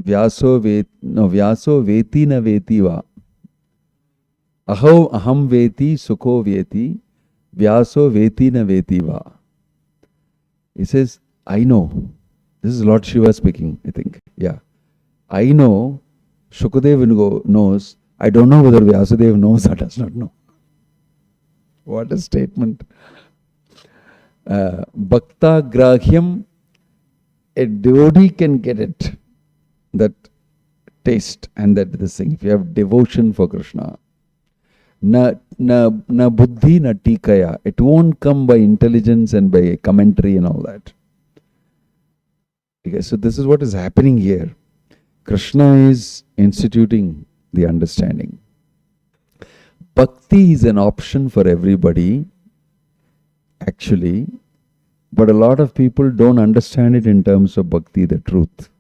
Vyaso veti na veti va. Aham veti, sukho veti, Vyaso veti na veti va. He says, I know. This is Lord Shiva speaking, I think. Yeah. I know, Shukadev knows. I don't know whether Vyasadeva knows or does not know. What a statement. Bhakta grahyam, a devotee can get it. That taste and that this thing. If you have devotion for Krishna. Na buddhi na tikaya. It won't come by intelligence and by commentary and all that. Okay, so this is what is happening here. Krishna is instituting the understanding. Bhakti is an option for everybody, actually, but a lot of people don't understand it in terms of bhakti, the truth.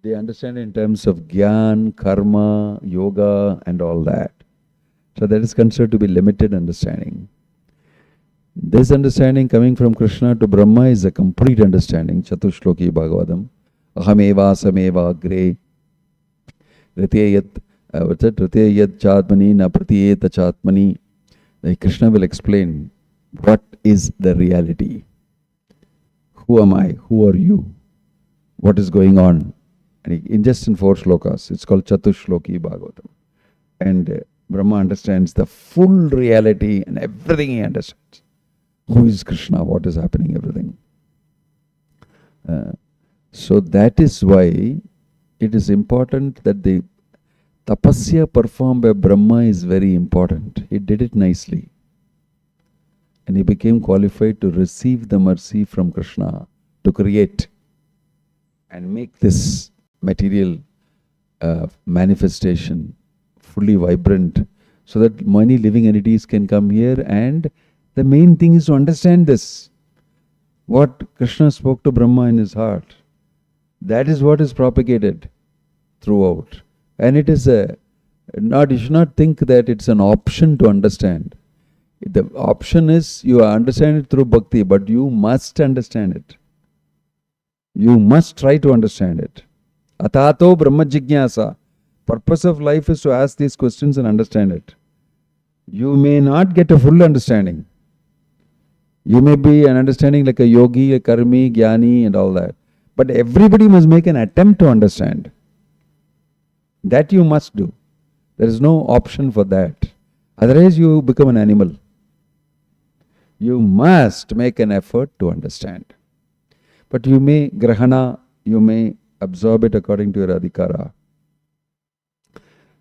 They understand it in terms of gyan, karma, yoga, and all that. So that is considered to be limited understanding. This understanding coming from Krishna to Brahma is a complete understanding. Chatushloki Bhagavatam. Ahameva sameva agre. Riteyat chatmani na pratiyeta chatmani. Krishna will explain what is the reality. Who am I? Who are you? What is going on? And in 4 shlokas, it's called Chatushloki Bhagavatam. And Brahma understands the full reality and everything he understands. Who is Krishna? What is happening? Everything. So that is why it is important that the tapasya performed by Brahma is very important. He did it nicely. And he became qualified to receive the mercy from Krishna to create and make this material manifestation fully vibrant so that many living entities can come here. And the main thing is to understand this. What Krishna spoke to Brahma in his heart, that is what is propagated throughout. And it is you should not think that it's an option to understand. The option is you understand it through bhakti, but you must understand it. You must try to understand it. Atato Brahma Jignasa. Purpose of life is to ask these questions and understand it. You may not get a full understanding. You may be an understanding like a yogi, a karmi, jnani and all that. But everybody must make an attempt to understand. That you must do. There is no option for that. Otherwise you become an animal. You must make an effort to understand. But you may grahana, you may absorb it according to your adhikara.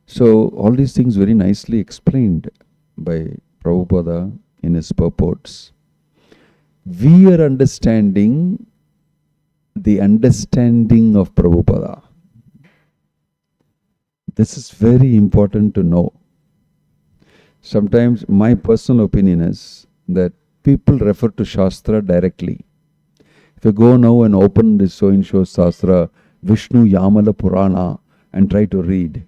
So all these things very nicely explained by Prabhupada in his purports. We are understanding the understanding of Prabhupada. This is very important to know. Sometimes my personal opinion is that people refer to Shastra directly. If you go now and open this so-and-so Shastra, Vishnu Yamala Purana, and try to read,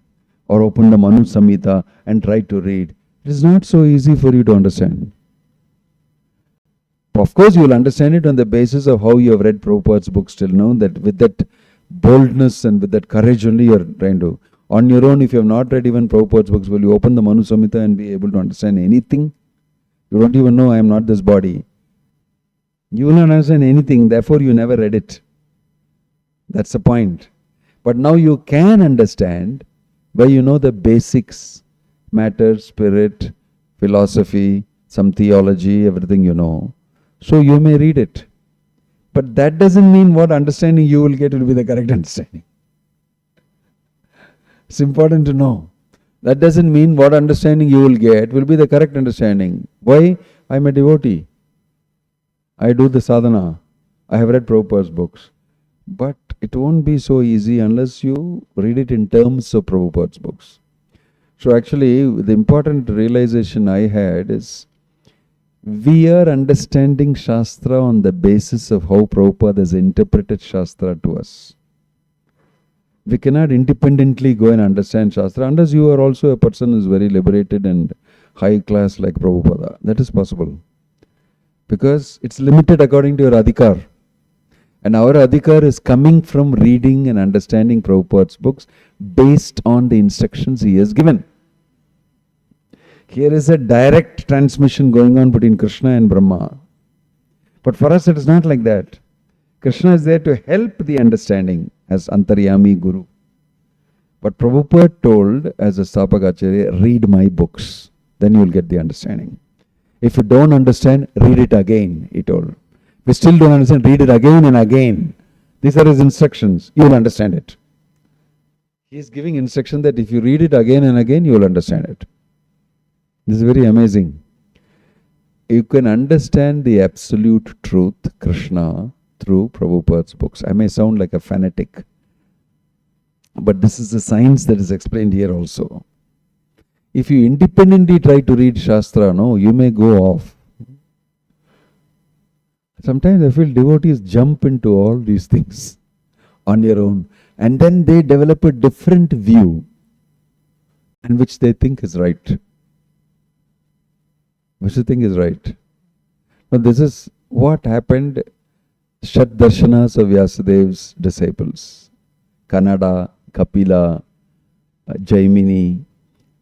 or open the Manu Samhita and try to read, it is not so easy for you to understand. Of course, you will understand it on the basis of how you have read Prabhupada's books till now, that with that boldness and with that courage only you are trying to. On your own, if you have not read even Prabhupada's books, will you open the Manu Samhita and be able to understand anything? You don't even know I am not this body. You will not understand anything, therefore you never read it. That's the point. But now you can understand by you know the basics, matter, spirit, philosophy, some theology, everything you know. So you may read it. But that doesn't mean what understanding you will get will be the correct understanding. It's important to know. That doesn't mean what understanding you will get will be the correct understanding. Why? I'm a devotee. I do the sadhana. I have read Prabhupada's books. But it won't be so easy unless you read it in terms of Prabhupada's books. So actually, the important realization I had is we are understanding Shastra on the basis of how Prabhupada has interpreted Shastra to us. We cannot independently go and understand Shastra unless you are also a person who is very liberated and high class like Prabhupada. That is possible. Because it's limited according to your adhikar. And our adhikar is coming from reading and understanding Prabhupada's books based on the instructions he has given. Here is a direct transmission going on between Krishna and Brahma. But for us it is not like that. Krishna is there to help the understanding as Antaryami Guru. But Prabhupada told as a Stapakacharya, read my books. Then you will get the understanding. If you don't understand, read it again, he told. If you still don't understand, read it again and again. These are his instructions. You will understand it. He is giving instruction that if you read it again and again, you will understand it. This is very amazing. You can understand the absolute truth, Krishna, through Prabhupada's books. I may sound like a fanatic, but this is the science that is explained here also. If you independently try to read Shastra, no, you may go off. Sometimes I feel devotees jump into all these things on your own, and then they develop a different view, and which they think is right. Which they think is right. Now this is what happened. Shat Darshanas of Vyasadev's disciples. Kannada, Kapila, Jaimini,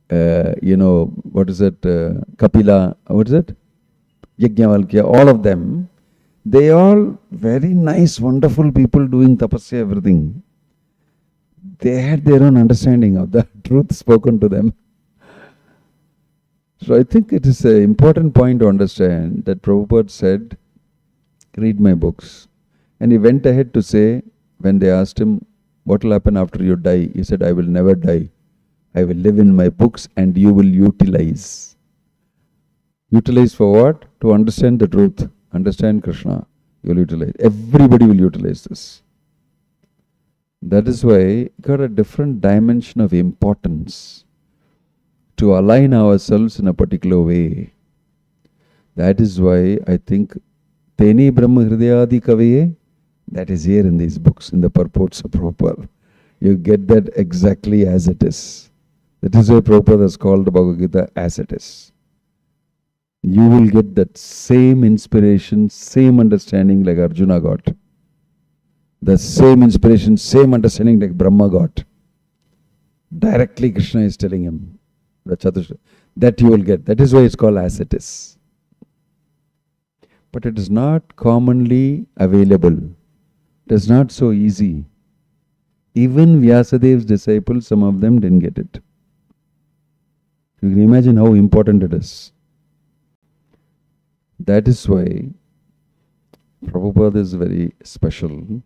what is it? Kapila, what is it? Yajnavalkya, all of them. They all very nice, wonderful people doing tapasya, everything. They had their own understanding of the truth spoken to them. So I think it is an important point to understand that Prabhupada said, read my books. And he went ahead to say, when they asked him, what will happen after you die? He said, I will never die. I will live in my books and you will utilize. Utilize for what? To understand the truth. Understand Krishna. You will utilize. Everybody will utilize this. That is why it got a different dimension of importance to align ourselves in a particular way. That is why I think Teni Brahma Hridayadi Kavaye, that is here in these books, in the purports of Prabhupada. You get that exactly as it is. That is why Prabhupada has called the Bhagavad Gita as it is. You will get that same inspiration, same understanding like Arjuna got. The same inspiration, same understanding like Brahma got. Directly Krishna is telling him. That you will get. That is why it's called as it is. But it is not commonly available. It is not so easy. Even Vyasadev's disciples, some of them didn't get it. You can imagine how important it is. That is why Prabhupada is very special.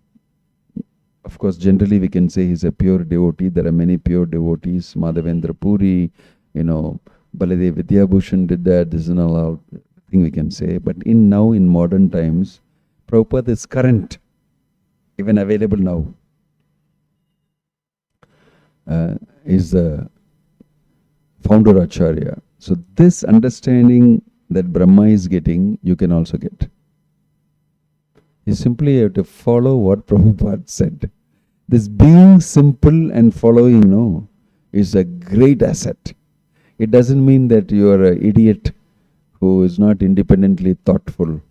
Of course, generally we can say he's a pure devotee. There are many pure devotees. Madhavendra Puri, Baladev Vidyabhushan did that. This is an all thing we can say. But in modern times, Prabhupada is current, even available now. Is the founder Acharya. So this understanding that Brahma is getting, you can also get. You simply have to follow what Prabhupada said. This being simple and following, is a great asset. It doesn't mean that you are an idiot who is not independently thoughtful.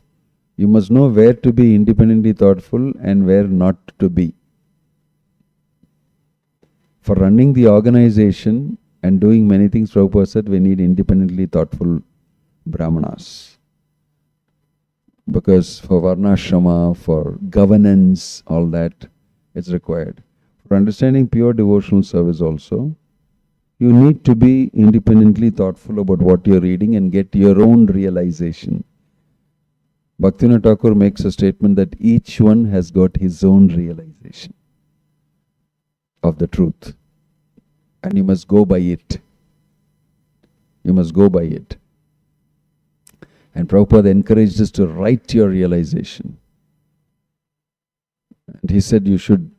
You must know where to be independently thoughtful and where not to be. For running the organization and doing many things, Prabhupada said, we need independently thoughtful Brahmanas. Because for Varnashrama, for governance, all that, it's required. For understanding pure devotional service also, you need to be independently thoughtful about what you're reading and get your own realization. Bhaktivinoda Thakur makes a statement that each one has got his own realization of the truth. And you must go by it. You must go by it. And Prabhupada encouraged us to write your realization. And he said you should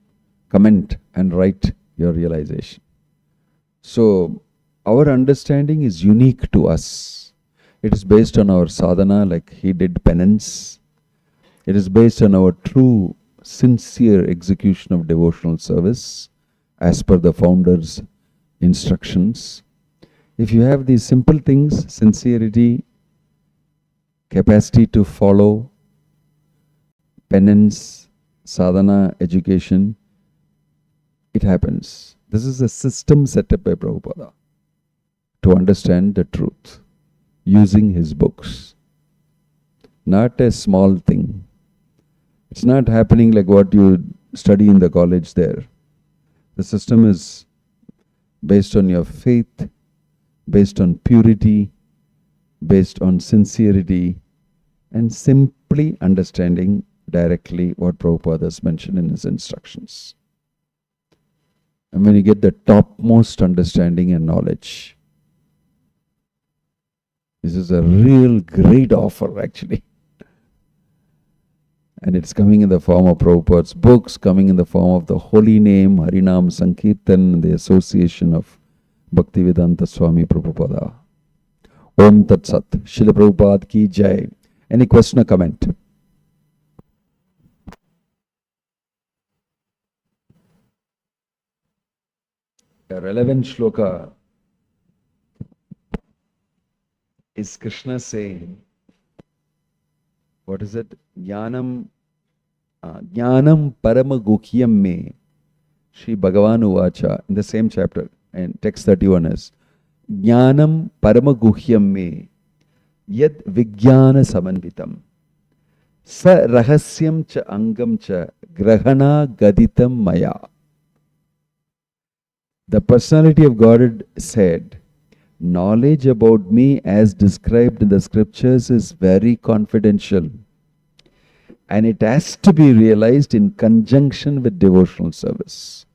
comment and write your realization. So our understanding is unique to us. It is based on our sadhana, like he did penance. It is based on our true, sincere execution of devotional service as per the founder's instructions. If you have these simple things, sincerity, capacity to follow, penance, sadhana, education, it happens. This is a system set up by Prabhupada to understand the truth using his books. Not a small thing. It's not happening like what you study in the college there. The system is based on your faith, based on purity, based on sincerity, and simply understanding directly what Prabhupada has mentioned in his instructions. And when you get the topmost understanding and knowledge, this is a real great offer actually. And it's coming in the form of Prabhupada's books, coming in the form of the holy name, Harinam Sankirtan, the association of Bhaktivedanta Swami Prabhupada. Om Tat Sat. Srila Prabhupada ki Jai. Any question or comment? A relevant shloka is Krishna saying, what is it? Jnanam Paramaguhyam Me. Shri Bhagavan Uvacha, in the same chapter, and text 31 is, Jnanam Paramaguhyam Me Yad Vijnana Samanvitam Sa Rahasyam Cha Angam Cha Grahana Gaditam Maya. The personality of God said, knowledge about me as described in the scriptures is very confidential, and it has to be realized in conjunction with devotional service.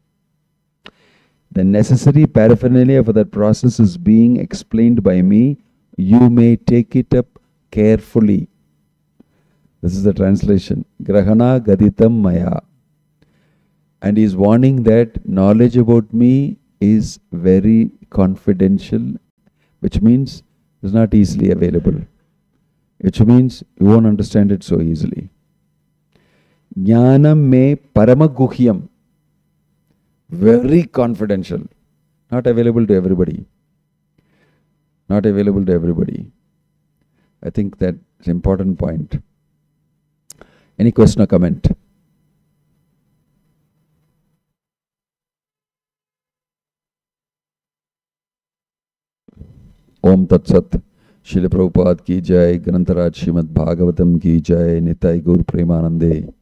The necessary paraphernalia for that process is being explained by me. You may take it up carefully. This is the translation. Grahana Gaditam Maya. And he is warning that knowledge about me is very confidential, which means it's not easily available, which means you won't understand it so easily. Jnanam me paramaguhyam, very confidential, not available to everybody. Not available to everybody. I think that's an important point. Any question or comment? Om Tat Sat. Srila Prabhupada ki Jai. Grantaraj Srimad Bhagavatam ki Jai. Nitai Gaur Premanande.